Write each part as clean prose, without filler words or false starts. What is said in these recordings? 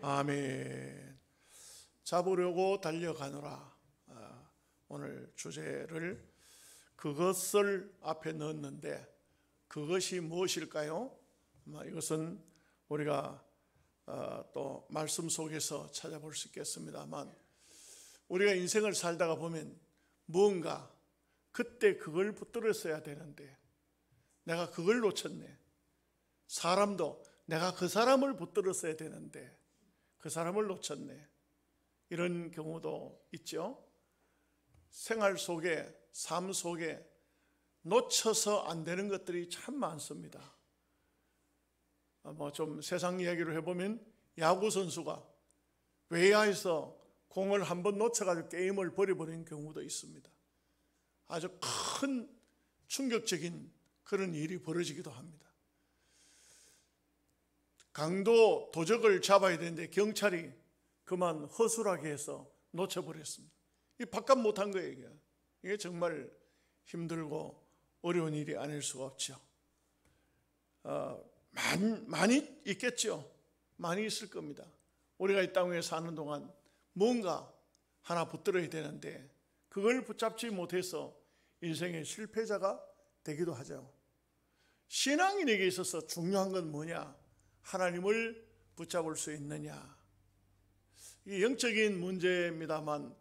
아멘. 잡으려고 달려가노라. 오늘 주제를 그것을 앞에 넣었는데 그것이 무엇일까요? 이것은 우리가 또 말씀 속에서 찾아볼 수 있겠습니다만, 우리가 인생을 살다가 보면 무언가 그때 그걸 붙들었어야 되는데 내가 그걸 놓쳤네. 사람도 내가 그 사람을 붙들었어야 되는데 그 사람을 놓쳤네. 이런 경우도 있죠. 생활 속에, 삶 속에 놓쳐서 안 되는 것들이 참 많습니다. 좀 세상 이야기로 해보면 야구 선수가 외야에서 공을 한번 놓쳐가지고 게임을 버려버리는 경우도 있습니다. 아주 큰 충격적인 그런 일이 벌어지기도 합니다. 강도 도적을 잡아야 되는데 경찰이 그만 허술하게 해서 놓쳐버렸습니다. 이 바깥 못한 거예요. 이게 정말 힘들고 어려운 일이 아닐 수가 없죠. 많이 있겠죠. 많이 있을 겁니다. 우리가 이 땅에 사는 동안 뭔가 하나 붙들어야 되는데 그걸 붙잡지 못해서 인생의 실패자가 되기도 하죠. 신앙인에게 있어서 중요한 건 뭐냐? 하나님을 붙잡을 수 있느냐? 이게 영적인 문제입니다만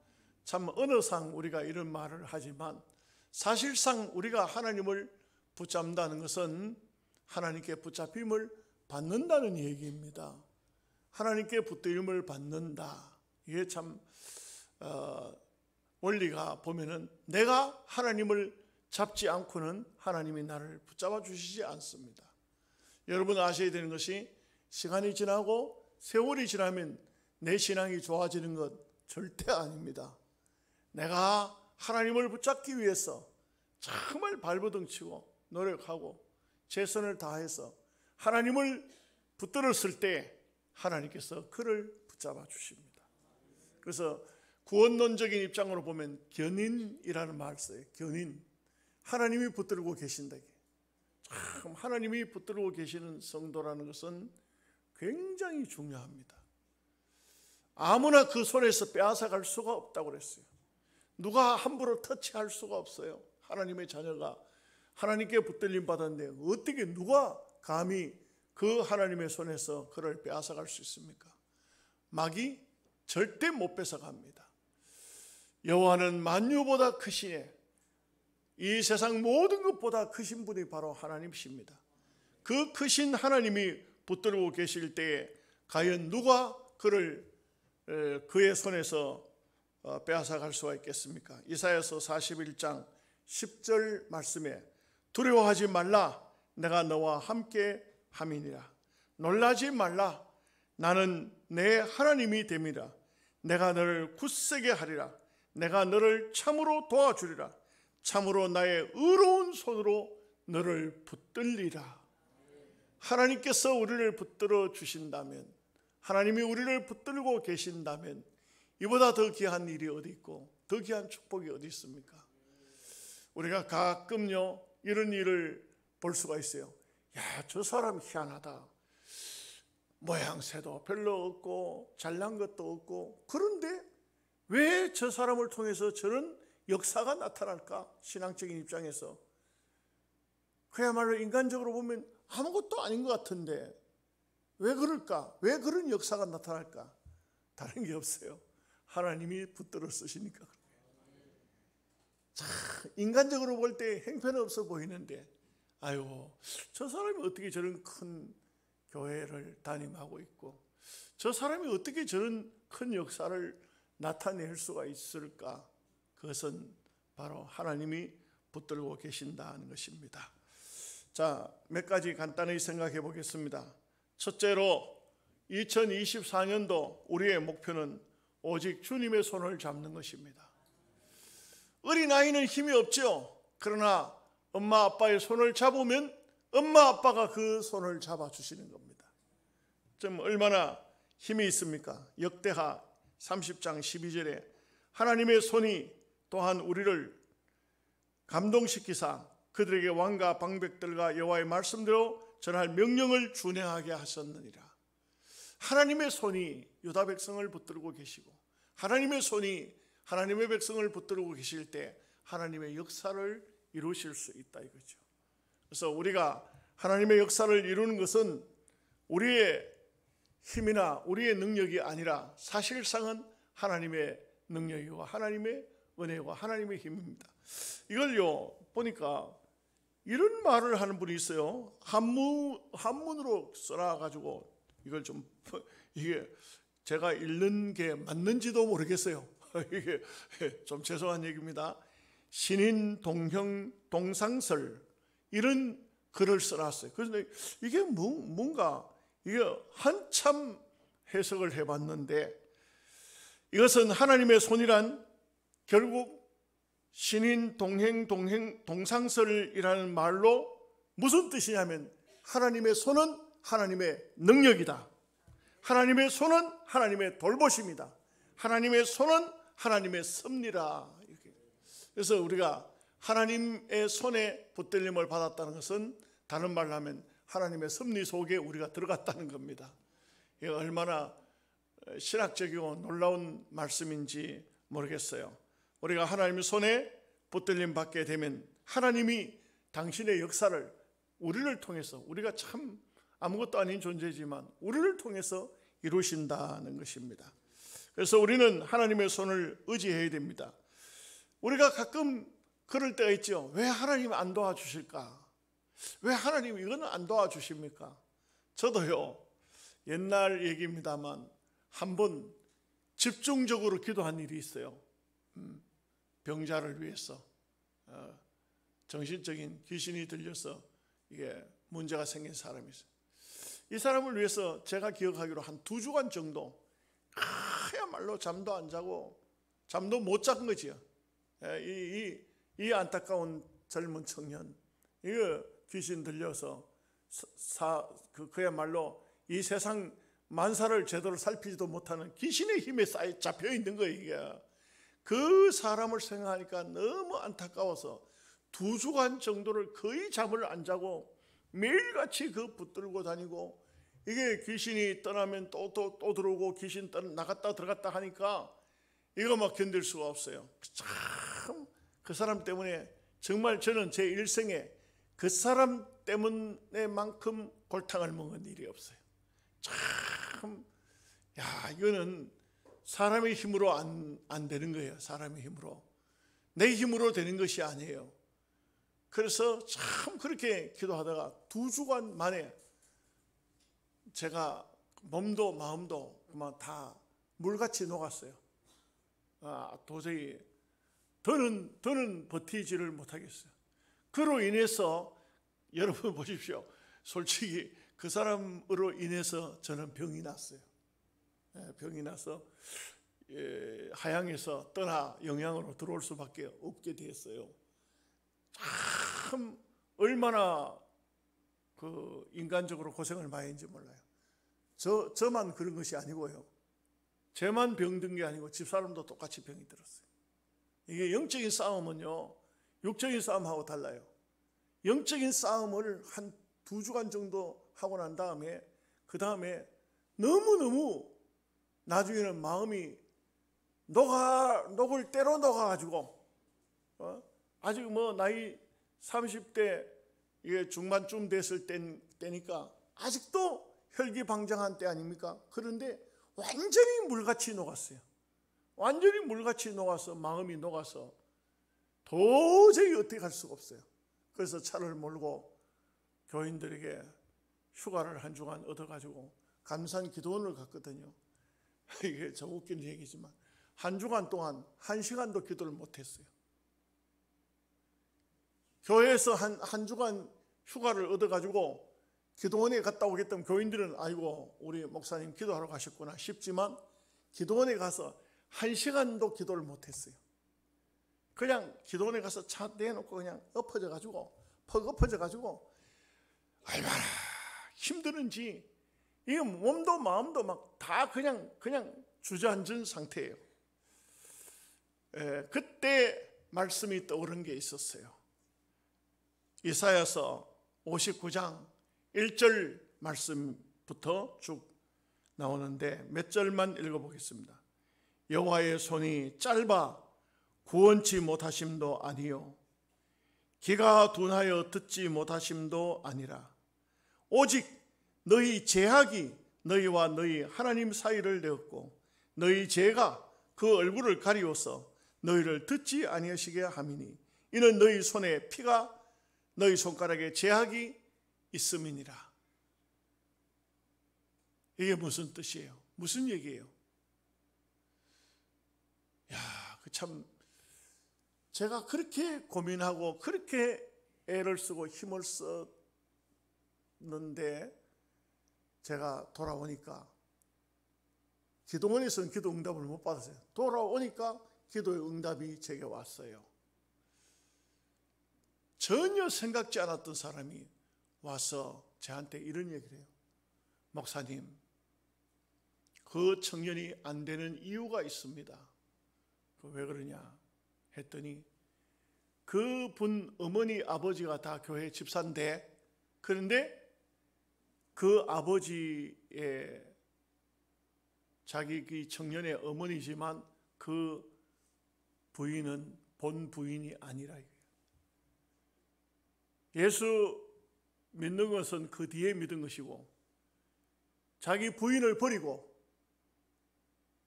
참 언어상 우리가 이런 말을 하지만 사실상 우리가 하나님을 붙잡는다는 것은 하나님께 붙잡힘을 받는다는 얘기입니다. 하나님께 붙들림을 받는다. 이게 참 원리가 보면은 내가 하나님을 잡지 않고는 하나님이 나를 붙잡아 주시지 않습니다. 여러분 아셔야 되는 것이 시간이 지나고 세월이 지나면 내 신앙이 좋아지는 것 절대 아닙니다. 내가 하나님을 붙잡기 위해서 정말 발버둥 치고 노력하고 최선을 다해서 하나님을 붙들었을 때 하나님께서 그를 붙잡아 주십니다. 그래서 구원론적인 입장으로 보면 견인이라는 말을 써요. 견인. 하나님이 붙들고 계신다. 참 하나님이 붙들고 계시는 성도라는 것은 굉장히 중요합니다. 아무나 그 손에서 빼앗아갈 수가 없다고 그랬어요. 누가 함부로 터치할 수가 없어요. 하나님의 자녀가 하나님께 붙들림 받았는데 어떻게 누가 감히 그 하나님의 손에서 그를 빼앗아갈 수 있습니까? 마귀 절대 못 뺏어갑니다. 여호와는 만유보다 크시네. 이 세상 모든 것보다 크신 분이 바로 하나님이십니다. 그 크신 하나님이 붙들고 계실 때에 과연 누가 그의 손에서 빼앗아갈 수가 있겠습니까? 이사야서 41장 10절 말씀에 두려워하지 말라, 내가 너와 함께 함이니라. 놀라지 말라, 나는 내 하나님이 됨이라. 내가 너를 굳세게 하리라. 내가 너를 참으로 도와주리라. 참으로 나의 의로운 손으로 너를 붙들리라. 하나님께서 우리를 붙들어 주신다면, 하나님이 우리를 붙들고 계신다면 이보다 더 귀한 일이 어디 있고 더 귀한 축복이 어디 있습니까? 우리가 가끔요 이런 일을 볼 수가 있어요. 야, 저 사람 희한하다. 모양새도 별로 없고 잘난 것도 없고, 그런데 왜 저 사람을 통해서 저런 역사가 나타날까? 신앙적인 입장에서 그야말로 인간적으로 보면 아무것도 아닌 것 같은데 왜 그럴까? 왜 그런 역사가 나타날까? 다른 게 없어요. 하나님이 붙들어 쓰시니까. 참 인간적으로 볼 때 형편없어 보이는데, 아유, 저 사람이 어떻게 저런 큰 교회를 담임하고 있고 저 사람이 어떻게 저런 큰 역사를 나타낼 수가 있을까? 그것은 바로 하나님이 붙들고 계신다는 것입니다. 자, 몇 가지 간단히 생각해 보겠습니다. 첫째로 2024년도 우리의 목표는 오직 주님의 손을 잡는 것입니다. 어린아이는 힘이 없죠. 그러나 엄마 아빠의 손을 잡으면 엄마 아빠가 그 손을 잡아주시는 겁니다. 좀 얼마나 힘이 있습니까? 역대하 30장 12절에 하나님의 손이 또한 우리를 감동시키사 그들에게 왕과 방백들과 여호와의 말씀대로 전할 명령을 준행하게 하셨느니라. 하나님의 손이 유다 백성을 붙들고 계시고 하나님의 손이 하나님의 백성을 붙들고 계실 때 하나님의 역사를 이루실 수 있다 이거죠. 그래서 우리가 하나님의 역사를 이루는 것은 우리의 힘이나 우리의 능력이 아니라 사실상은 하나님의 능력이고 하나님의 은혜와 하나님의 힘입니다. 이걸요 보니까 이런 말을 하는 분이 있어요. 한문으로 써놔가지고 이걸 좀 이게 제가 읽는 게 맞는지도 모르겠어요. 이게 좀 죄송한 얘기입니다. 신인 동형 동상설 이런 글을 써놨어요. 그런데 이게 뭔가 이게 한참 해석을 해봤는데 이것은 하나님의 손이란 결국 신인 동행 동상설이라는 말로 무슨 뜻이냐면 하나님의 손은 하나님의 능력이다. 하나님의 손은 하나님의 돌보심이다. 하나님의 손은 하나님의 섭리라. 그래서 우리가 하나님의 손에 붙들림을 받았다는 것은 다른 말로 하면 하나님의 섭리 속에 우리가 들어갔다는 겁니다. 이게 얼마나 신학적이고 놀라운 말씀인지 모르겠어요. 우리가 하나님의 손에 붙들림 받게 되면 하나님이 당신의 역사를 우리를 통해서 우리가 참 아무것도 아닌 존재지만 우리를 통해서 이루신다는 것입니다. 그래서 우리는 하나님의 손을 의지해야 됩니다. 우리가 가끔 그럴 때가 있죠. 왜 하나님 안 도와주실까? 왜 하나님 이거는 안 도와주십니까? 저도요 옛날 얘기입니다만 한번 집중적으로 기도한 일이 있어요. 병자를 위해서 정신적인 귀신이 들려서 이게 문제가 생긴 사람이 있어요. 이 사람을 위해서 제가 기억하기로 한 2주간 정도 그야말로 잠도 안 자고 잠도 못 잔 거지요. 이 안타까운 젊은 청년 이거 귀신 들려서 그야말로 이 세상 만사를 제대로 살피지도 못하는 귀신의 힘에 잡혀 있는 거예요. 이게 그 사람을 생각하니까 너무 안타까워서 2주간 정도를 거의 잠을 안 자고 매일같이 그 붙들고 다니고 이게 귀신이 떠나면 또 들어오고 귀신 나갔다 들어갔다 하니까 이거 막 견딜 수가 없어요. 참 그 사람 때문에 정말 저는 제 일생에 그 사람 때문에만큼 골탕을 먹은 일이 없어요. 참, 이거는 사람의 힘으로 안 되는 거예요. 사람의 힘으로. 내 힘으로 되는 것이 아니에요. 그래서 참 그렇게 기도하다가 2주간 만에 제가 몸도 마음도 다 물같이 녹았어요. 도저히 더는 버티지를 못하겠어요. 그로 인해서 여러분 보십시오. 솔직히 그 사람으로 인해서 저는 병이 났어요. 병이 나서 하양에서 떠나 영양으로 들어올 수밖에 없게 됐어요. 참 얼마나 그 인간적으로 고생을 많이 했는지 몰라요. 저만 그런 것이 아니고요. 쟤만 병든 게 아니고 집사람도 똑같이 병이 들었어요. 이게 영적인 싸움은요, 육적인 싸움하고 달라요. 영적인 싸움을 한 2주간 정도 하고 난 다음에 그 다음에 너무너무 나중에는 마음이 녹을 때로 녹아가지고 아직 뭐 나이 30대 이게 중반쯤 됐을 때니까 아직도 혈기방장한 때 아닙니까? 그런데 완전히 물같이 녹았어요. 완전히 물같이 녹아서 마음이 녹아서 도저히 어떻게 할 수가 없어요. 그래서 차를 몰고 교인들에게 휴가를 한 주간 얻어가지고 감산 기도원을 갔거든요. 이게 좀 웃기는 얘기지만 한 주간 동안 1시간도 기도를 못했어요. 교회에서 한 주간 휴가를 얻어가지고 기도원에 갔다 오겠다면 교인들은 아이고 우리 목사님 기도하러 가셨구나 싶지만 기도원에 가서 1시간도 기도를 못했어요. 그냥 기도원에 가서 차 내놓고 그냥 엎어져가지고 얼마나 힘드는지 이 몸도 마음도 막 다 그냥 주저앉은 상태예요. 그때 말씀이 떠오른 게 있었어요. 이사야서 59장 1절 말씀부터 쭉 나오는데 몇 절만 읽어보겠습니다. 여호와의 손이 짧아 구원치 못하심도 아니요 귀가 둔하여 듣지 못하심도 아니라 오직 너희 죄악이 너희와 너희 하나님 사이를 내었고 너희 죄가 그 얼굴을 가리워서 너희를 듣지 아니하시게 함이니 이는 너희 손에 피가 너희 손가락에 죄악이 있음이니라. 이게 무슨 뜻이에요? 무슨 얘기예요? 참 제가 그렇게 고민하고 그렇게 애를 쓰고 힘을 썼는데 제가 돌아오니까 기도원에서는 기도 응답을 못 받았어요. 돌아오니까 기도의 응답이 제게 왔어요. 전혀 생각지 않았던 사람이 와서 저한테 이런 얘기를 해요. 목사님, 그 청년이 안 되는 이유가 있습니다. 왜 그러냐 했더니 그분 어머니 아버지가 다 교회 집사인데 그런데 그 아버지의 자기 청년의 어머니지만 그 부인은 본 부인이 아니라 이거예요. 예수 믿는 것은 그 뒤에 믿은 것이고 자기 부인을 버리고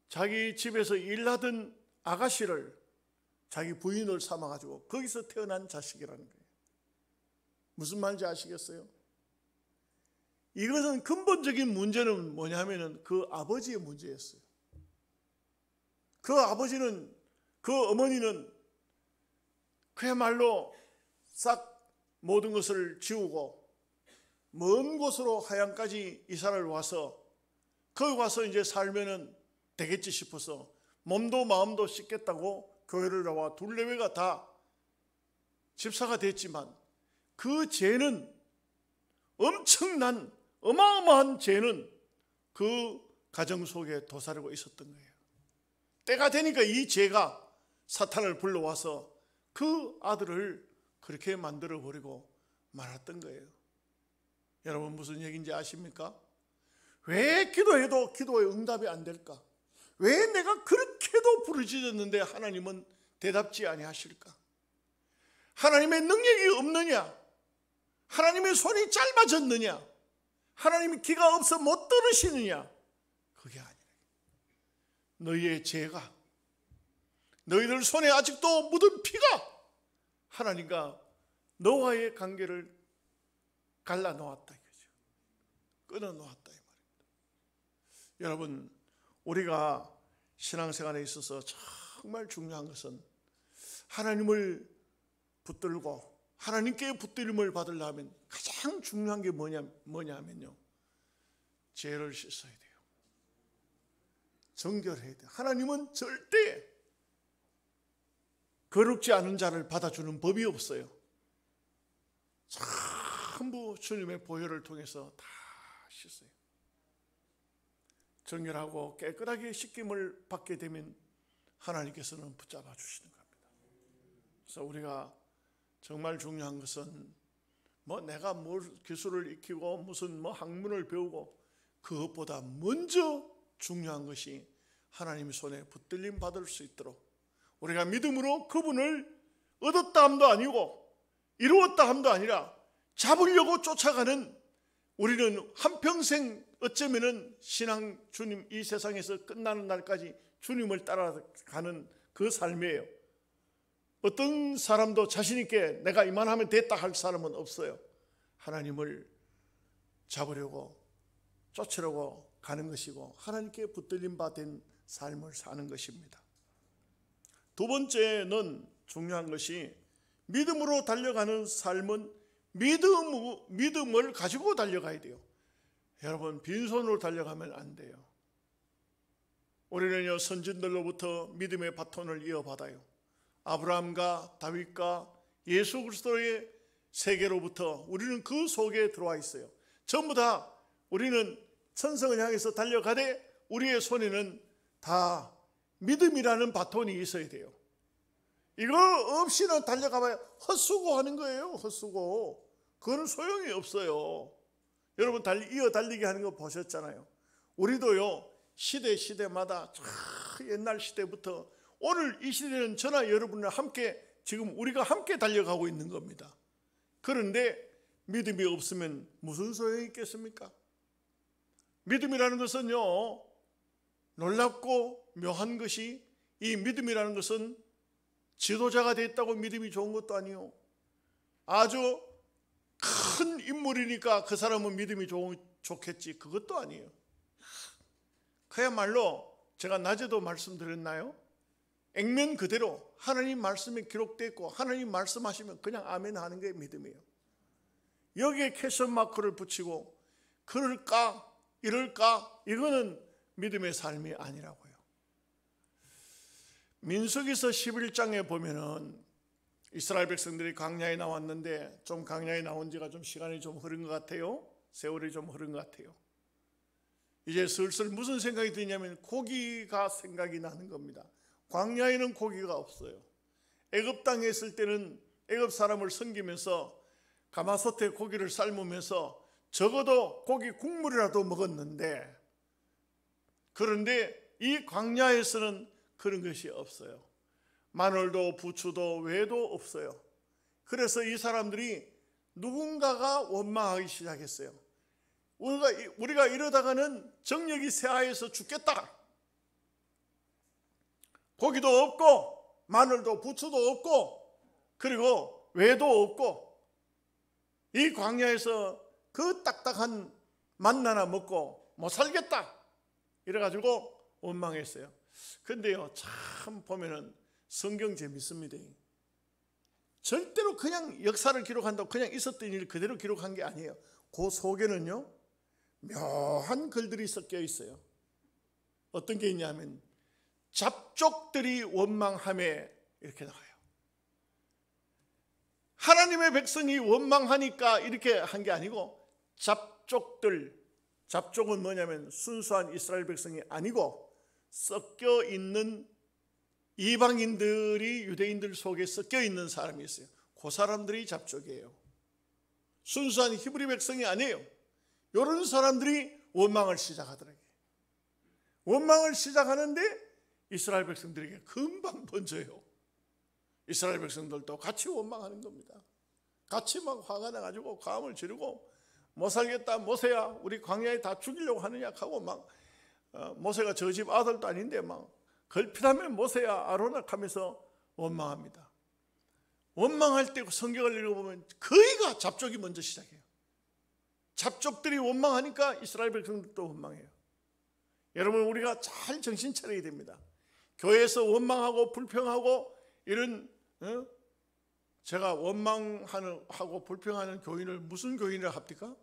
자기 집에서 일하던 아가씨를 자기 부인을 삼아가지고 거기서 태어난 자식이라는 거예요. 무슨 말인지 아시겠어요? 이것은 근본적인 문제는 뭐냐면은 그 아버지의 문제였어요. 그 아버지는, 그 어머니는 그야말로 싹 모든 것을 지우고 먼 곳으로 하양까지 이사를 와서 거기 와서 이제 살면은 되겠지 싶어서 몸도 마음도 씻겠다고 교회를 나와 둘레외가 다 집사가 됐지만 그 죄는 엄청난 어마어마한 죄는 그 가정 속에 도사리고 있었던 거예요. 때가 되니까 이 죄가 사탄을 불러와서 그 아들을 그렇게 만들어버리고 말았던 거예요. 여러분 무슨 얘기인지 아십니까? 왜 기도해도 기도의 응답이 안 될까? 왜 내가 그렇게도 부르짖었는데 하나님은 대답지 아니하실까? 하나님의 능력이 없느냐? 하나님의 손이 짧아졌느냐? 하나님이 기가 없어 못 들으시느냐? 그게 아니라 너희의 죄가 너희들 손에 아직도 묻은 피가 하나님과 너와의 관계를 갈라놓았다 이거죠. 끊어놓았다 이 말입니다. 여러분 우리가 신앙생활에 있어서 정말 중요한 것은 하나님을 붙들고 하나님께 붙들림을 받으려면 가장 중요한 게 뭐냐면요 죄를 씻어야 돼요. 정결해야 돼요. 하나님은 절대 거룩지 않은 자를 받아주는 법이 없어요. 전부 주님의 보혈을 통해서 다 씻어요. 정결하고 깨끗하게 씻김을 받게 되면 하나님께서는 붙잡아 주시는 겁니다. 그래서 우리가 정말 중요한 것은 내가 기술을 익히고 무슨 학문을 배우고 그것보다 먼저 중요한 것이 하나님의 손에 붙들림 받을 수 있도록 우리가 믿음으로 그분을 얻었다 함도 아니고 이루었다 함도 아니라 잡으려고 쫓아가는 우리는 한평생 어쩌면은 신앙 주님 이 세상에서 끝나는 날까지 주님을 따라가는 그 삶이에요. 어떤 사람도 자신 있게 내가 이만하면 됐다 할 사람은 없어요. 하나님을 잡으려고 쫓으려고 가는 것이고 하나님께 붙들림 받은 삶을 사는 것입니다. 두 번째는 중요한 것이 믿음으로 달려가는 삶은 믿음을 가지고 달려가야 돼요. 여러분 빈손으로 달려가면 안 돼요. 우리는요 선진들로부터 믿음의 바톤을 이어받아요. 아브라함과 다윗과 예수 그리스도의 세계로부터 우리는 그 속에 들어와 있어요. 전부 다 우리는 천성을 향해서 달려가되 우리의 손에는 다 믿음이라는 바톤이 있어야 돼요. 이거 없이는 달려가봐야 헛수고하는 거예요. 헛수고. 그건 소용이 없어요. 여러분 이어 달리기 하는 거 보셨잖아요. 우리도요, 시대마다 옛날 시대부터 오늘 이 시대는 저나 여러분과 함께 지금 우리가 함께 달려가고 있는 겁니다. 그런데 믿음이 없으면 무슨 소용이 있겠습니까? 믿음이라는 것은요, 놀랍고 묘한 것이, 이 믿음이라는 것은 지도자가 됐다고 믿음이 좋은 것도 아니요, 아주 큰 인물이니까 그 사람은 믿음이 좋겠지, 그것도 아니에요. 그야말로 제가 낮에도 말씀드렸나요? 액면 그대로 하나님 말씀에 기록되어 있고 하나님 말씀하시면 그냥 아멘 하는 게 믿음이에요. 여기에 퀘스천 마크를 붙이고 그럴까 이럴까, 이거는 믿음의 삶이 아니라고요. 민수기서 11장에 보면은 이스라엘 백성들이 광야에 나왔는데, 좀 광야에 나온 지가 좀 시간이 좀 흐른 것 같아요. 세월이 좀 흐른 것 같아요. 이제 슬슬 무슨 생각이 드냐면 고기가 생각이 나는 겁니다. 광야에는 고기가 없어요. 애굽 땅에 있을 때는 애굽 사람을 섬기면서 가마솥에 고기를 삶으면서 적어도 고기 국물이라도 먹었는데, 그런데 이 광야에서는 그런 것이 없어요. 마늘도 부추도 외도 없어요. 그래서 이 사람들이 누군가가 원망하기 시작했어요. 우리가 이러다가는 정력이 쇠하여서 죽겠다. 고기도 없고 마늘도 부추도 없고 그리고 외도 없고 이 광야에서 그 딱딱한 만나나 먹고 못 살겠다. 이래가지고 원망했어요. 근데요, 참 보면은 성경 재밌습니다. 절대로 그냥 역사를 기록한다고 그냥 있었던 일을 그대로 기록한 게 아니에요. 그 속에는요, 묘한 글들이 섞여 있어요. 어떤 게 있냐면 잡족들이 원망하며 이렇게 나와요. 하나님의 백성이 원망하니까 이렇게 한 게 아니고 잡족은 뭐냐면 순수한 이스라엘 백성이 아니고 섞여 있는 이방인들이 유대인들 속에 섞여 있는 사람이 있어요. 그 사람들이 잡족이에요. 순수한 히브리 백성이 아니에요. 이런 사람들이 원망을 시작하더라고요. 원망을 시작하는데 이스라엘 백성들에게 금방 번져요. 이스라엘 백성들도 같이 원망하는 겁니다. 같이 막 화가 나가지고 감을 지르고 못 살겠다, 모세야 우리 광야에 다 죽이려고 하느냐 하고 막 모세가 저 집 아들도 아닌데 막 걸핏하면 모세야 아로나 하면서 원망합니다. 원망할 때 성경을 읽어보면 거의가 잡족이 먼저 시작해요. 잡족들이 원망하니까 이스라엘 백성들도 원망해요. 여러분, 우리가 잘 정신 차려야 됩니다. 교회에서 원망하고 불평하고 이런 제가 원망하고 불평하는 교인을 무슨 교인이라 합니까?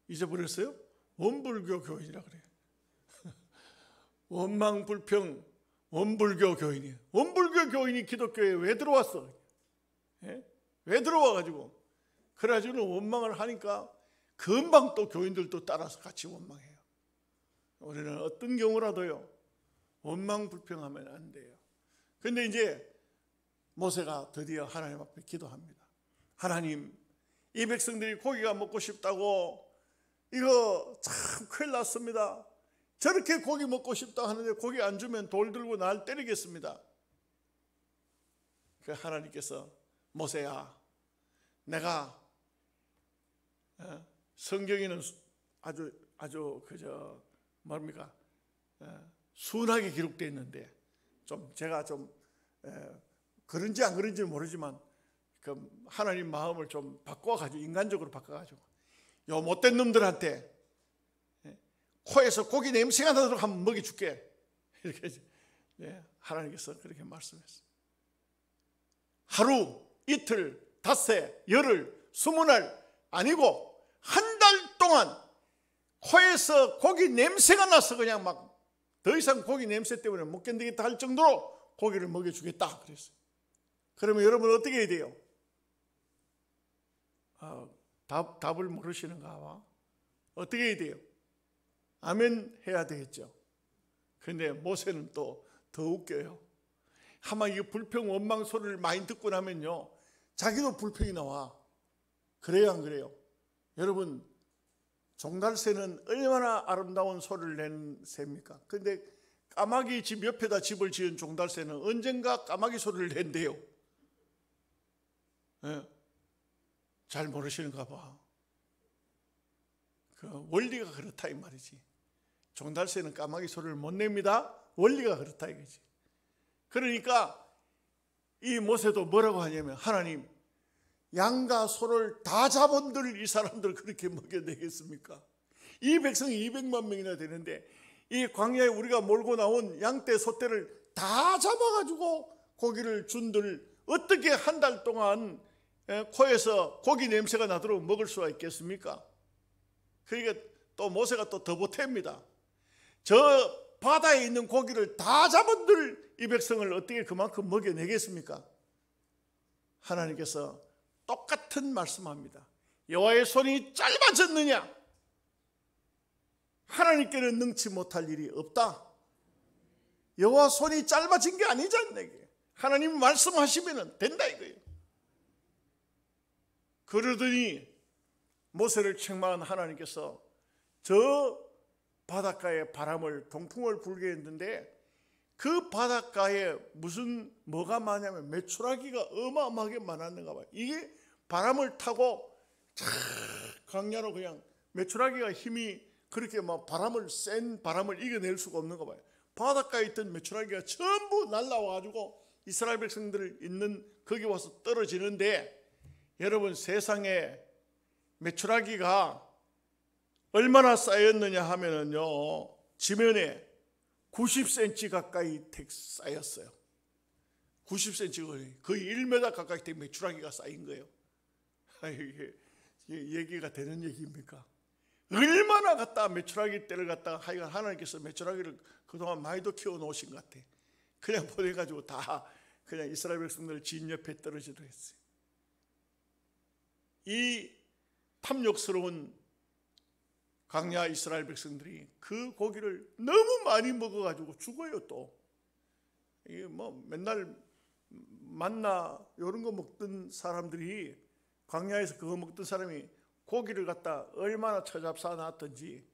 잊어버렸어요? 원불교 교인이라 그래요. 원망 불평 원불교 교인이에요. 원불교 교인이 기독교에 왜 들어왔어? 왜 들어와가지고 그래가지고 원망을 하니까 금방 또 교인들도 따라서 같이 원망해요. 우리는 어떤 경우라도요 원망 불평하면 안 돼요. 근데 이제 모세가 드디어 하나님 앞에 기도합니다. 하나님, 이 백성들이 고기가 먹고 싶다고 이거 참 큰일 났습니다. 저렇게 고기 먹고 싶다 하는데 고기 안 주면 돌 들고 날 때리겠습니다. 그 하나님께서 모세야, 내가 성경에는 아주 그저 뭡니까 순하게 기록되어 있는데 좀 제가 좀 그런지 안 그런지 모르지만 그 하나님 마음을 좀 바꿔가지고 인간적으로 바꿔가지고 요 못된 놈들한테 코에서 고기 냄새가 나도록 한번 먹여줄게. 이렇게 하나님께서 그렇게 말씀했어요. 하루, 이틀, 닷새, 열흘, 20날 아니고 한 달 동안 코에서 고기 냄새가 나서 그냥 막 더 이상 고기 냄새 때문에 못 견디겠다 할 정도로 고기를 먹여주겠다 그랬어요. 그러면 여러분 어떻게 해야 돼요? 답을 모르시는가 봐. 어떻게 해야 돼요? 아멘 해야 되겠죠. 근데 모세는 또 더 웃겨요. 아마 이 불평 원망 소리를 많이 듣고 나면요 자기도 불평이 나와. 그래요 안 그래요? 여러분 종달새는 얼마나 아름다운 소리를 내는 새입니까? 그런데 까마귀 집 옆에다 집을 지은 종달새는 언젠가 까마귀 소리를 낸대요. 예. 잘 모르시는가 봐. 그 원리가 그렇다 이 말이지. 종달새는 까마귀 소리를 못 냅니다. 원리가 그렇다 이거지. 그러니까 이 모세도 뭐라고 하냐면, 하나님, 양과 소를 다 잡은들 이 사람들 그렇게 먹여내겠습니까? 이 백성이 200만 명이나 되는데 이 광야에 우리가 몰고 나온 양떼 소떼를 다 잡아가지고 고기를 준들 어떻게 한 달 동안 코에서 고기 냄새가 나도록 먹을 수가 있겠습니까? 그러니까 또 모세가 또 더 보탭니다. 저 바다에 있는 고기를 다 잡은들 이 백성을 어떻게 그만큼 먹여내겠습니까? 하나님께서 똑같은 말씀합니다. 여호와의 손이 짧아졌느냐? 하나님께는 능치 못할 일이 없다. 여호와 손이 짧아진 게 아니지 않나 이게. 하나님 말씀하시면 된다 이거예요. 그러더니 모세를 책망한 하나님께서 저 바닷가에 바람을 동풍을 불게 했는데 그 바닷가에 뭐가 많냐면 메추라기가 어마어마하게 많았는가 봐요. 이게 바람을 타고 강야로 그냥 메추라기가 힘이 그렇게 막 센 바람을 이겨낼 수가 없는가 봐요. 바닷가에 있던 메추라기가 전부 날라와가지고 이스라엘 백성들 있는 거기 와서 떨어지는데, 여러분 세상에 메추라기가 얼마나 쌓였느냐 하면은요, 지면에 90cm 가까이 쌓였어요. 90cm 거의 1m 가까이 된 메추라기가 쌓인 거예요. 이게 얘기가 되는 얘기입니까? 얼마나 갖다 메추라기 떼를 갖다가 하나님께서 메추라기를 그동안 많이도 키워 놓으신 것 같아. 그냥 보내가지고 다 그냥 이스라엘 백성들 진 옆에 떨어지도록 했어요. 이 탐욕스러운 광야 이스라엘 백성들이 그 고기를 너무 많이 먹어가지고 죽어요. 또 이게 맨날 만나 이런 거 먹던 사람들이, 광야에서 그거 먹던 사람이 고기를 갖다 얼마나 처잡사 놨던지,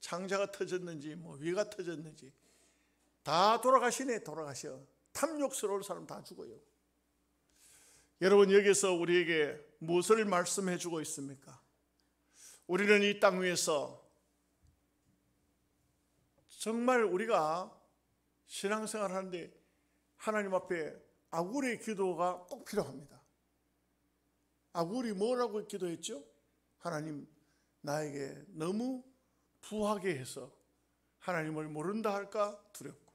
창자가 터졌는지 위가 터졌는지 다 돌아가셔. 탐욕스러운 사람 다 죽어요. 여러분, 여기서 우리에게 무엇을 말씀해 주고 있습니까? 우리는 이 땅 위에서 정말 우리가 신앙생활 하는데 하나님 앞에 아굴의 기도가 꼭 필요합니다. 아굴이 뭐라고 기도했죠? 하나님, 나에게 너무 부하게 해서 하나님을 모른다 할까 두렵고,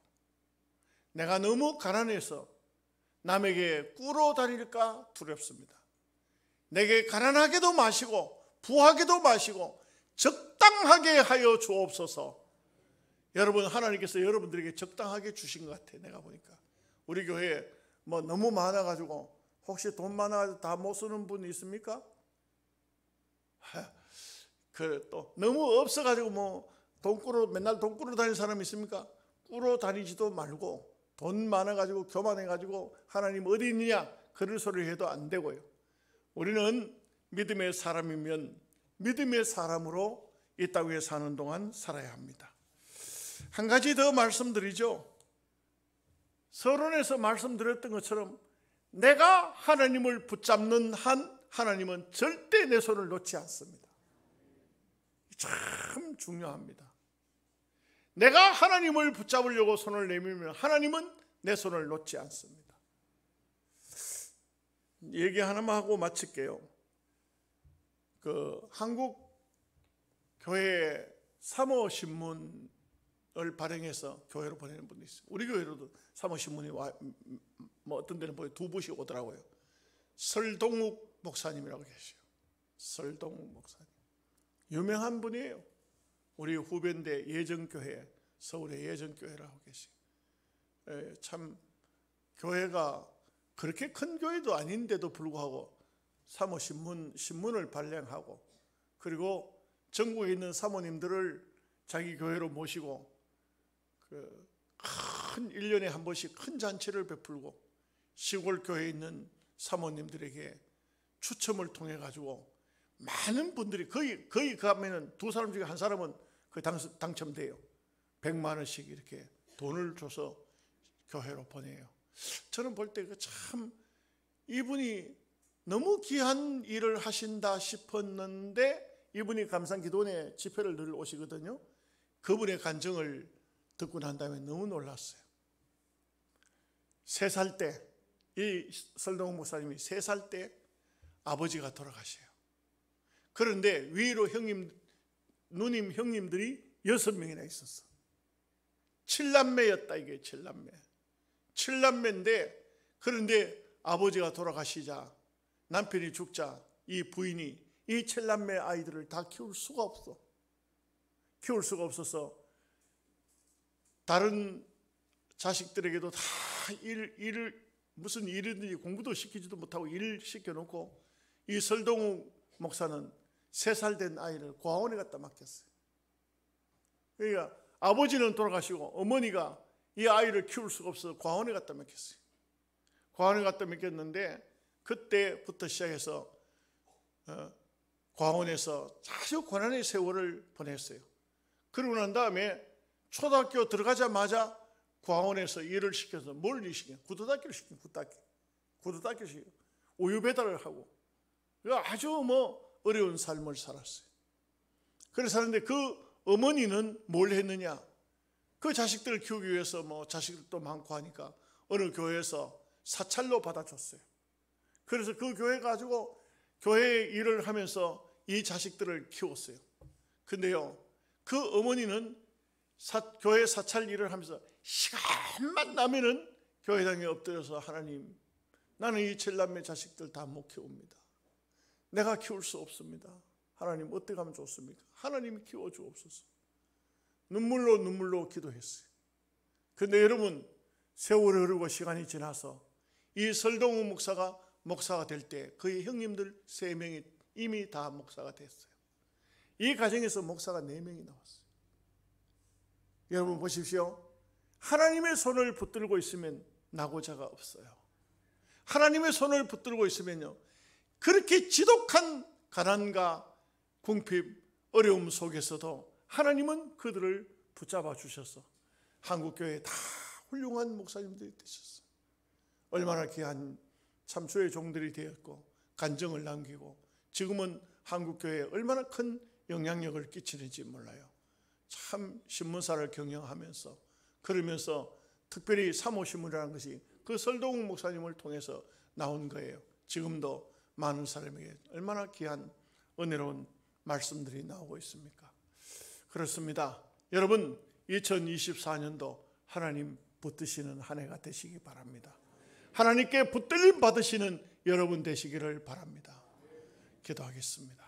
내가 너무 가난해서 남에게 꿇어 다닐까 두렵습니다. 내게 가난하게도 마시고 부하게도 마시고 적당하게 하여 주옵소서. 여러분, 하나님께서 여러분들에게 적당하게 주신 것 같아. 내가 보니까 우리 교회에 너무 많아가지고, 혹시 돈 많아가지고 다 못 쓰는 분 있습니까? 또 너무 없어가지고 맨날 돈 꾸러 다니는 사람 있습니까? 꾸러 다니지도 말고 돈 많아가지고 교만해가지고 하나님 어디 있느냐 그런 소리를 해도 안 되고요. 우리는 믿음의 사람이면 믿음의 사람으로 이 땅 위에 사는 동안 살아야 합니다. 한 가지 더 말씀드리죠. 서론에서 말씀드렸던 것처럼 내가 하나님을 붙잡는 한 하나님은 절대 내 손을 놓지 않습니다. 참 중요합니다. 내가 하나님을 붙잡으려고 손을 내밀면 하나님은 내 손을 놓지 않습니다. 얘기 하나만 하고 마칠게요. 한국 교회 사모신문을 발행해서 교회로 보내는 분이 있어요. 우리 교회로도 사모신문이 어떤 데는 보여 2부씩 오더라고요. 설동욱 목사님이라고 계셔요. 설동욱 목사님. 유명한 분이에요. 우리 후배인데 예정교회, 서울의 예정교회라고 계셔요. 참 교회가 그렇게 큰 교회도 아닌데도 불구하고 신문을 발행하고, 그리고 전국에 있는 사모님들을 자기 교회로 모시고 큰 1년에 한 번씩 큰 잔치를 베풀고 시골 교회에 있는 사모님들에게 추첨을 통해 가지고 많은 분들이 거의 가면은 두 사람 중에 한 사람은 그 당첨돼요. 100만 원씩 이렇게 돈을 줘서 교회로 보내요. 저는 볼 때 참 이분이 너무 귀한 일을 하신다 싶었는데, 이분이 감상기도원에 집회를 늘 오시거든요. 그분의 간증을 듣고 난 다음에 너무 놀랐어요. 3살 때, 이 설동훈 목사님이 3살 때 아버지가 돌아가셔요. 그런데 위로 누님 형님들이 6명이나 있었어. 7남매였다. 이게 7남매인데, 그런데 아버지가 돌아가시자, 남편이 죽자, 이 부인이 이 7남매 아이들을 다 키울 수가 없어서 다른 자식들에게도 다 무슨 일이든지 공부도 시키지도 못하고 일을 시켜놓고, 이 설동욱 목사는 3살 된 아이를 고아원에 갖다 맡겼어요. 그러니까 아버지는 돌아가시고 어머니가 이 아이를 키울 수가 없어서 고아원에 갖다 맡겼어요. 고아원에 갖다 맡겼는데, 그때부터 시작해서 고아원에서 아주 고난의 세월을 보냈어요. 그러고 난 다음에 초등학교 들어가자마자 고아원에서 일을 시켜서, 뭘 시켜요? 구두닦이를 시켜요. 구두닦이를 시켜요. 우유 배달을 하고, 아주 어려운 삶을 살았어요. 그래서 사는데, 그 어머니는 뭘 했느냐? 그 자식들을 키우기 위해서 자식들도 많고 하니까 어느 교회에서 사찰로 받아줬어요. 그래서 그 교회 가지고 교회 일을 하면서 이 자식들을 키웠어요. 근데요, 그 어머니는 교회 사찰 일을 하면서 시간만 나면은 교회당에 엎드려서, 하나님, 나는 이 7남매 자식들 다 못 키웁니다. 내가 키울 수 없습니다. 하나님, 어떻게 하면 좋습니까? 하나님이 키워주옵소서. 눈물로 기도했어요. 근데 여러분, 세월이 흐르고 시간이 지나서 이 설동훈 목사가 될 때 그의 형님들 3명이 이미 다 목사가 됐어요. 이 가정에서 목사가 4명이 나왔어요. 여러분 보십시오. 하나님의 손을 붙들고 있으면 낙오자가 없어요. 하나님의 손을 붙들고 있으면요, 그렇게 지독한 가난과 궁핍, 어려움 속에서도 하나님은 그들을 붙잡아 주셔서 한국교회에 다 훌륭한 목사님들이 되셨어요. 얼마나 귀한 참 주의 종들이 되었고 간증을 남기고, 지금은 한국교회에 얼마나 큰 영향력을 끼치는지 몰라요. 참 신문사를 경영하면서, 그러면서 특별히 사모신문이라는 것이 그 설동욱 목사님을 통해서 나온 거예요. 지금도 많은 사람에게 얼마나 귀한 은혜로운 말씀들이 나오고 있습니까? 그렇습니다. 여러분, 2024년도 하나님 붙드시는 한 해가 되시기 바랍니다. 하나님께 붙들림 받으시는 여러분 되시기를 바랍니다. 기도하겠습니다.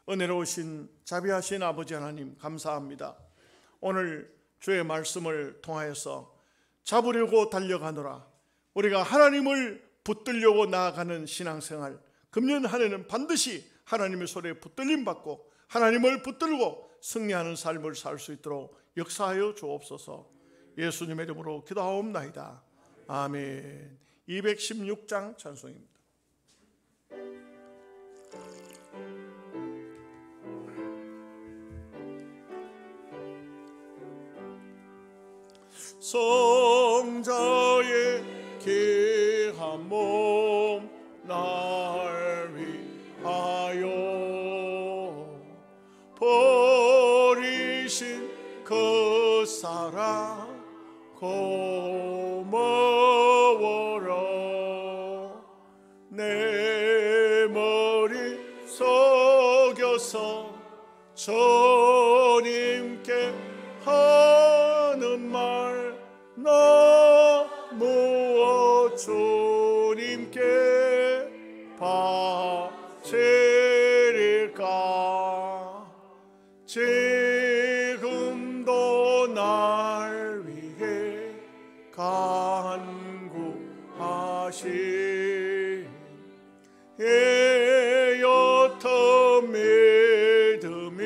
은혜로우신 자비하신 아버지 하나님, 감사합니다. 오늘 주의 말씀을 통하여서 잡으려고 달려가노라, 우리가 하나님을 붙들려고 나아가는 신앙생활, 금년 한 해는 반드시 하나님의 손에 붙들림 받고 하나님을 붙들고 승리하는 삶을 살 수 있도록 역사하여 주옵소서. 예수님의 이름으로 기도하옵나이다. 아멘. 216장 찬송입니다. 성자의 귀한 몸 날 위하여 버리신 그 사랑 고마워라. 내 머리 속여서 주님께 하는 말 너무 주님께 바치리까. 지금도 날 위해 간구하신 애였던 믿음이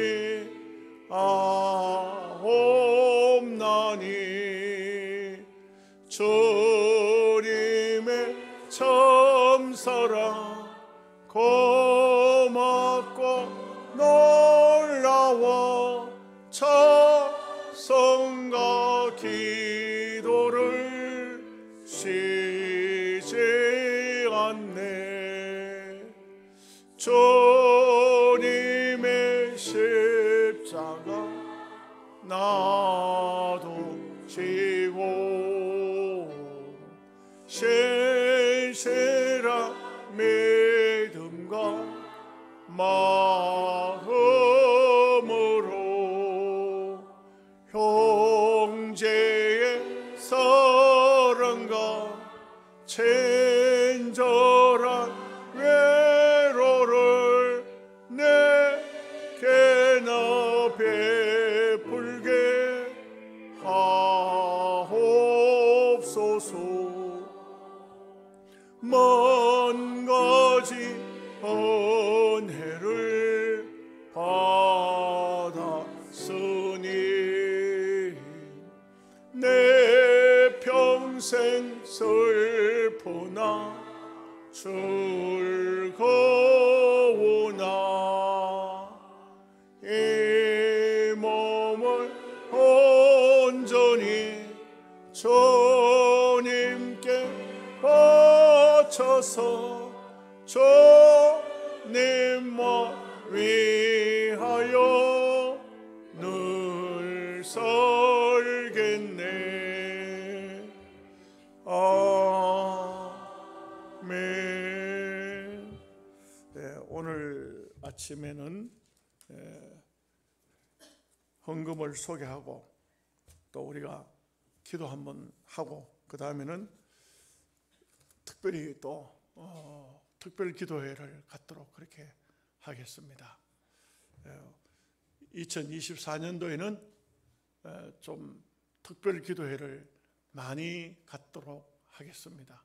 아옵나니. 주님의 참사랑 고맙고 기도를 쉬지 않네. 주님의 십자가 나도 지고 신실한 믿음과 마음으로 형제의 사랑과 친절한 외로를 내게나 베풀게 하옵소서. 먼 가지 은혜를 받았으니 내 평생 슬프나 즐거우나 이 몸을 온전히 주님께 바쳐서 주님만 위하여 늘 살겠네. 아멘. 네, 오늘 아침에는 헌금을 소개하고 또 우리가 기도 한번 하고 그 다음에는 특별히 또 특별 기도회를 갖도록 그렇게 하겠습니다. 2024년도에는 좀 특별 기도회를 많이 갖도록 하겠습니다.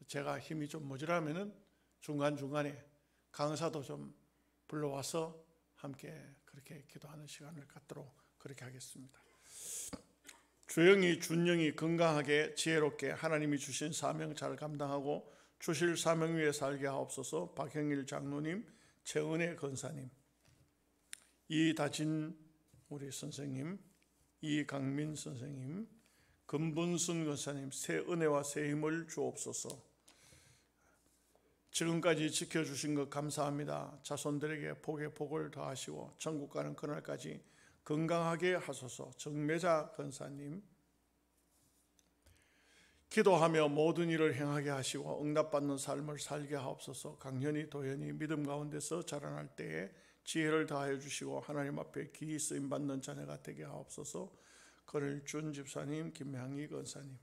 제가 힘이 좀 모자라면은 중간중간에 강사도 좀 불러와서 함께 그렇게 기도하는 시간을 갖도록 그렇게 하겠습니다. 주영이, 준영이 건강하게 지혜롭게 하나님이 주신 사명 잘 감당하고 주실 사명 위에 살게 하옵소서. 박형일 장로님, 최은혜 권사님, 이다진 우리 선생님, 이강민 선생님, 금분순 권사님 새 은혜와 새 힘을 주옵소서. 지금까지 지켜주신 것 감사합니다. 자손들에게 복에 복을 더하시고 천국 가는 그날까지 건강하게 하소서. 정매자 권사님, 기도하며 모든 일을 행하게 하시고 응답받는 삶을 살게 하옵소서. 강현이, 도현이 믿음 가운데서 자라날 때에 지혜를 다하여 주시고 하나님 앞에 기이 쓰임받는 자녀가 되게 하옵소서. 권일준 집사님, 김향희 권사님,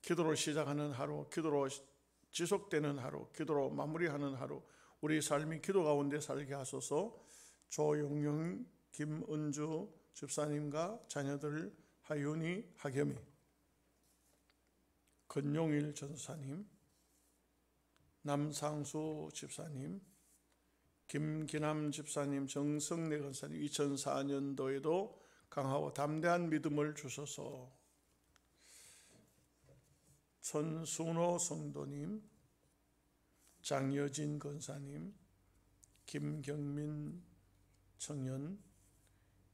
기도로 시작하는 하루, 기도로 지속되는 하루, 기도로 마무리하는 하루, 우리 삶이 기도 가운데 살게 하소서. 조용용, 김은주 집사님과 자녀들 하윤이, 하겸이, 건용일 전사님, 남상수 집사님, 김기남 집사님, 정성래 권사님, 2004년도에도 강하고 담대한 믿음을 주셔서 천순호 성도님, 장여진 권사님, 김경민 청년,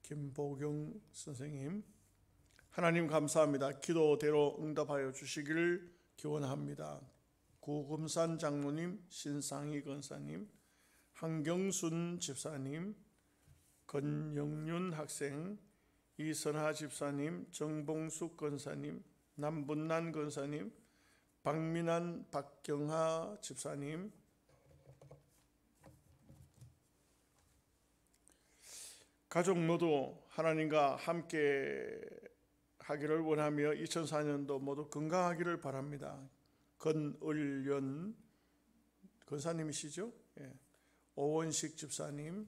김보경 선생님, 하나님 감사합니다. 기도대로 응답하여 주시기를 기원합니다. 구금산 장로님, 신상희 권사님, 한경순 집사님, 건영윤 학생, 이선하 집사님, 정봉숙 권사님, 남분난 권사님, 박민환, 박경하 집사님, 가족 모두 하나님과 함께 하기를 원하며 2004년도 모두 건강하기를 바랍니다. 건을연 권사님이시죠? 예. 오원식 집사님,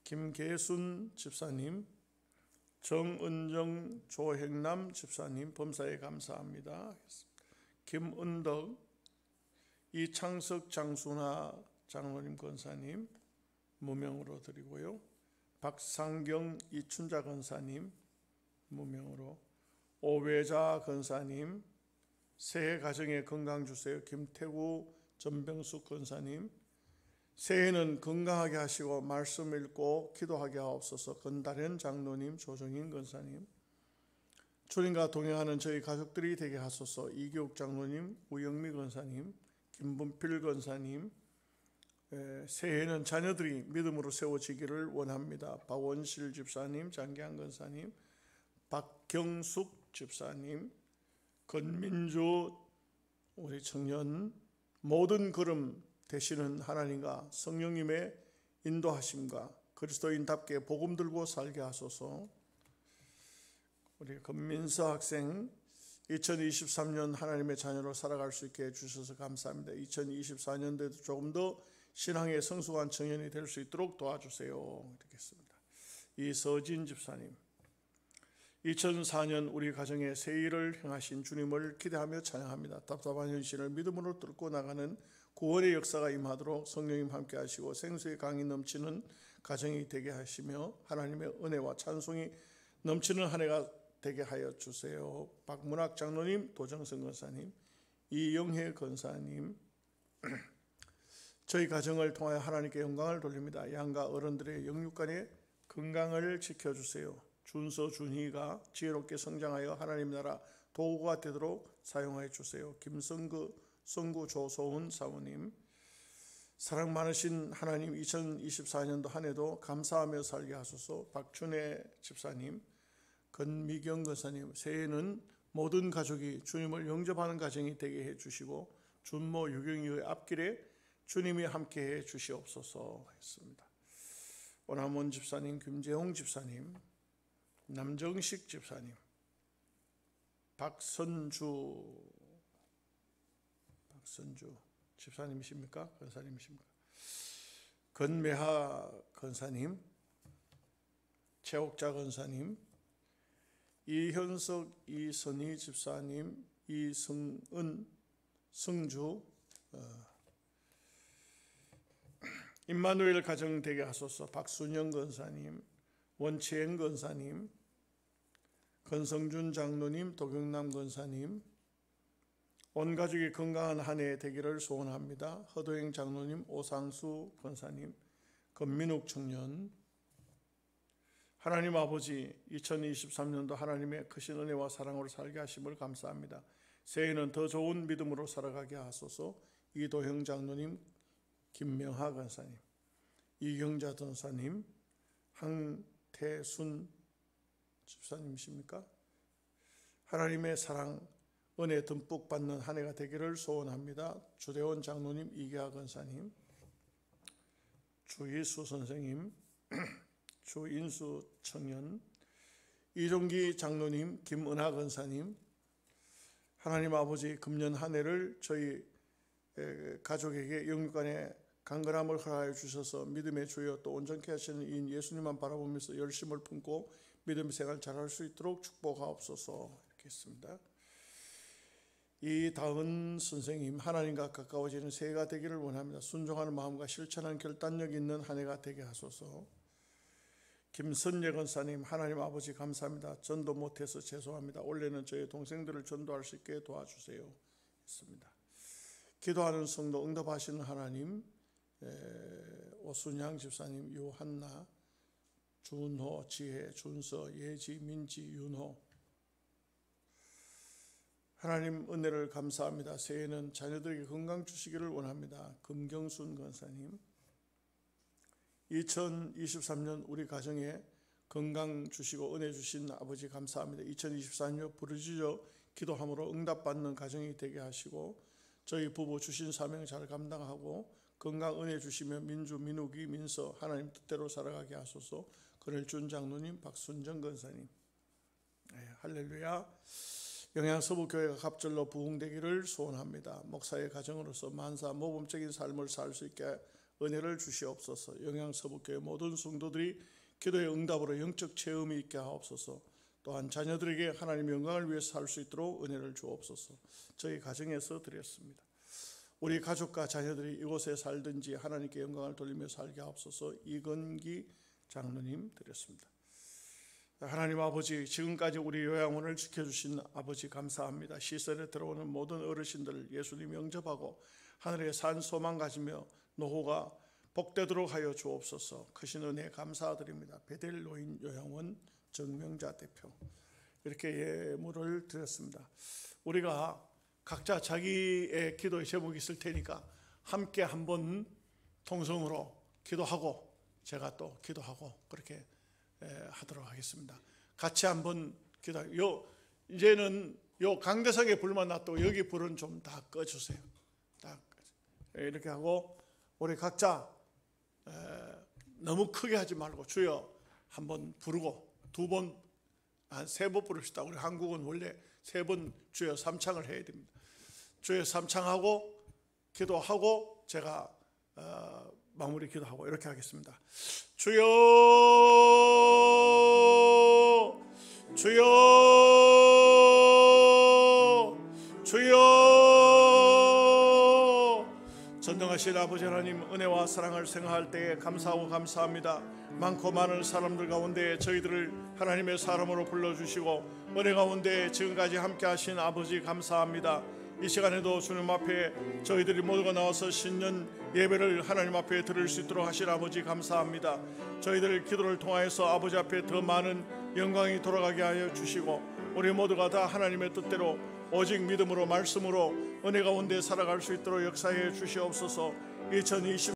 김계순 집사님, 정은정, 조행남 집사님 범사에 감사합니다. 김은덕, 이창석, 장순하 장로님 권사님 무명으로 드리고요. 박상경, 이춘자 권사님 무명으로, 오외자 권사님 새해 가정에 건강 주세요. 김태구, 전병숙 권사님, 새해는 건강하게 하시고 말씀 읽고 기도하게 하옵소서. 건다련 장로님, 조정인 권사님, 주님과 동행하는 저희 가족들이 되게 하소서. 이교욱 장로님, 우영미 권사님, 김분필 권사님, 새해에는 자녀들이 믿음으로 세워지기를 원합니다. 박원실 집사님, 장기한 권사님, 박경숙 집사님, 건민주 우리 청년, 모든 걸음 되시는 하나님과 성령님의 인도하심과 그리스도인답게 복음 들고 살게 하소서. 우리 건민서 학생 2023년 하나님의 자녀로 살아갈 수 있게 해주셔서 감사합니다. 2024년도에도 조금 더 신앙의 성숙한 청년이 될 수 있도록 도와주세요. 이렇게 했습니다. 이서진 집사님, 2004년 우리 가정에 새 일을 행하신 주님을 기대하며 찬양합니다. 답답한 현실을 믿음으로 뚫고 나가는 구원의 역사가 임하도록 성령님 함께 하시고 생수의 강이 넘치는 가정이 되게 하시며 하나님의 은혜와 찬송이 넘치는 한 해가 되게 하여 주세요. 박문학 장로님, 도정선 권사님, 이영혜 권사님, 저희 가정을 통하여 하나님께 영광을 돌립니다. 양가 어른들의 영육간의 건강을 지켜주세요. 준서 준희가 지혜롭게 성장하여 하나님 나라 도구가 되도록 사용하여 주세요. 김성구 성구 조소은 사모님, 사랑 많으신 하나님 2024년도 한 해도 감사하며 살게 하소서. 박춘혜 집사님, 건미경 권사님, 새해에는 모든 가족이 주님을 영접하는 가정이 되게 해주시고 준모 유경이의 앞길에 주님이 함께해 주시옵소서 했습니다. 오남원 집사님, 김재홍 집사님, 남정식 집사님, 박선주 집사님이십니까? 권사님이십니까? 건매하 권사님, 최옥자 권사님, 이현석, 이선희 집사님, 이성은, 성주, 임마누엘 가정 되게 하소서. 박순영 권사님, 원치행 권사님, 건성준 장로님, 도경남 권사님, 온 가족이 건강한 한 해 되기를 소원합니다. 허도행 장로님, 오상수 권사님, 건민욱 청년, 하나님 아버지 2023년도 하나님의 크신 은혜와 사랑으로 살게 하심을 감사합니다. 새해에는 더 좋은 믿음으로 살아가게 하소서. 이도형 장로님, 김명하 권사님, 이경자 전사님, 황태순 집사님이십니까? 하나님의 사랑, 은혜 듬뿍 받는 한 해가 되기를 소원합니다. 주대원 장로님, 이계하 권사님, 주희수 선생님, 주인수 청년, 이종기 장로님, 김은하 권사님, 하나님 아버지 금년 한 해를 저희 가족에게 영육간의 강건함을 허락하여 주셔서 믿음의 주여 또 온전케 하시는 이인 예수님만 바라보면서 열심을 품고 믿음의 생활 잘할 수 있도록 축복하옵소서. 이렇게 했습니다. 이다은 선생님, 하나님과 가까워지는 새해가 되기를 원합니다. 순종하는 마음과 실천하는 결단력 있는 한 해가 되게 하소서. 김선예 권사님, 하나님 아버지 감사합니다. 전도 못해서 죄송합니다. 올해는 저희 동생들을 전도할 수 있게 도와주세요. 했습니다. 기도하는 성도 응답하시는 하나님, 오순양 집사님, 유한나, 준호, 지혜, 준서, 예지, 민지, 윤호, 하나님 은혜를 감사합니다. 새해에는 자녀들에게 건강 주시기를 원합니다. 금경순 권사님, 2023년 우리 가정에 건강 주시고 은혜 주신 아버지 감사합니다. 2024년 부르짖어 기도함으로 응답받는 가정이 되게 하시고 저희 부부 주신 사명 잘 감당하고 건강 은혜 주시며 민주, 민욱이, 민서 하나님 뜻대로 살아가게 하소서. 그늘준 장로님, 박순정 권사님, 할렐루야. 영양서부교회가 갑절로 부흥되기를 소원합니다. 목사의 가정으로서 만사 모범적인 삶을 살 수 있게 은혜를 주시옵소서. 영양서부교회 모든 성도들이 기도의 응답으로 영적 체험이 있게 하옵소서. 또한 자녀들에게 하나님의 영광을 위해서 살 수 있도록 은혜를 주옵소서. 저희 가정에서 드렸습니다. 우리 가족과 자녀들이 이곳에 살든지 하나님께 영광을 돌리며 살게 하옵소서. 이건기 장로님 드렸습니다. 하나님 아버지, 지금까지 우리 요양원을 지켜주신 아버지 감사합니다. 시설에 들어오는 모든 어르신들 예수님 영접하고 하늘에 산 소망 가지며 노후가 복되도록 하여 주옵소서. 크신 은혜 감사드립니다. 베델 노인 요양원 정명자 대표, 이렇게 예물을 드렸습니다. 우리가 각자 자기의 기도의 제목이 있을 테니까 함께 한번 통성으로 기도하고 제가 또 기도하고 그렇게 하도록 하겠습니다. 같이 한번 기도하고 이제는 요 강대상에 불만 놨고 여기 불은 좀 다 꺼주세요. 다 이렇게 하고 우리 각자 너무 크게 하지 말고 주여 한번 부르고 두 번, 한 세 번 부릅시다. 우리 한국은 원래 세 번 주여 삼창을 해야 됩니다. 주여 삼창하고 기도하고 제가 마무리 기도하고 이렇게 하겠습니다. 주여 주여 주여 전능하신 아버지 하나님, 은혜와 사랑을 생각할 때에 감사하고 감사합니다. 많고 많은 사람들 가운데 저희들을 하나님의 사람으로 불러주시고 은혜 가운데 지금까지 함께 하신 아버지 감사합니다. 이 시간에도 주님 앞에 저희들이 모두가 나와서 신년 예배를 하나님 앞에 드릴 수 있도록 하신 아버지 감사합니다. 저희들 기도를 통하여서 아버지 앞에 더 많은 영광이 돌아가게 하여 주시고 우리 모두가 다 하나님의 뜻대로 오직 믿음으로 말씀으로 은혜 가운데 살아갈 수 있도록 역사해 주시옵소서. 2020